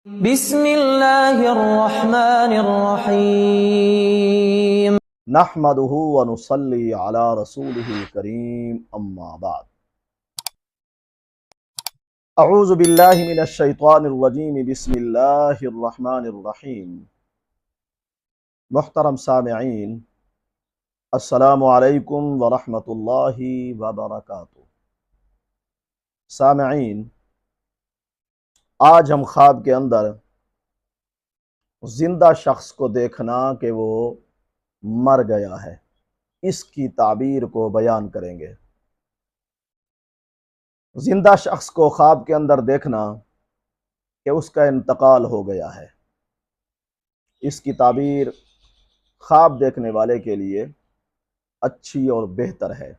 بسم اللہ الرحمن الرحیم نحمده ونصلي على رسوله الكريم اما بعد اعوذ باللہ من الشیطان الرجیم بسم اللہ الرحمن الرحیم محترم سامعین، السلام علیکم ورحمۃ اللہ وبرکاتہ۔ سامعین، آج ہم خواب کے اندر زندہ شخص کو دیکھنا کہ وہ مر گیا ہے، اس کی تعبیر کو بیان کریں گے۔ زندہ شخص کو خواب کے اندر دیکھنا کہ اس کا انتقال ہو گیا ہے، اس کی تعبیر خواب دیکھنے والے کے لیے اچھی اور بہتر ہے۔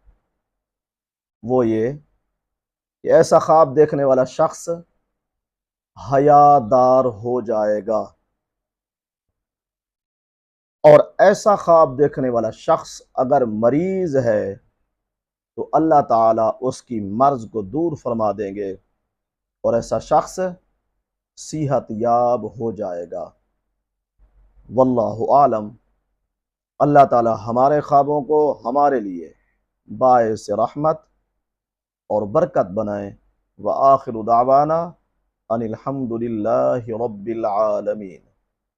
وہ یہ کہ ایسا خواب دیکھنے والا شخص حیادار ہو جائے گا، اور ایسا خواب دیکھنے والا شخص اگر مریض ہے تو اللہ تعالیٰ اس کی مرض کو دور فرما دیں گے اور ایسا شخص صحت یاب ہو جائے گا۔ واللہ عالم۔ اللہ تعالیٰ ہمارے خوابوں کو ہمارے لیے باعث رحمت اور برکت بنائیں۔ وآخر دعوانا ان الحمد للہ رب العالمین۔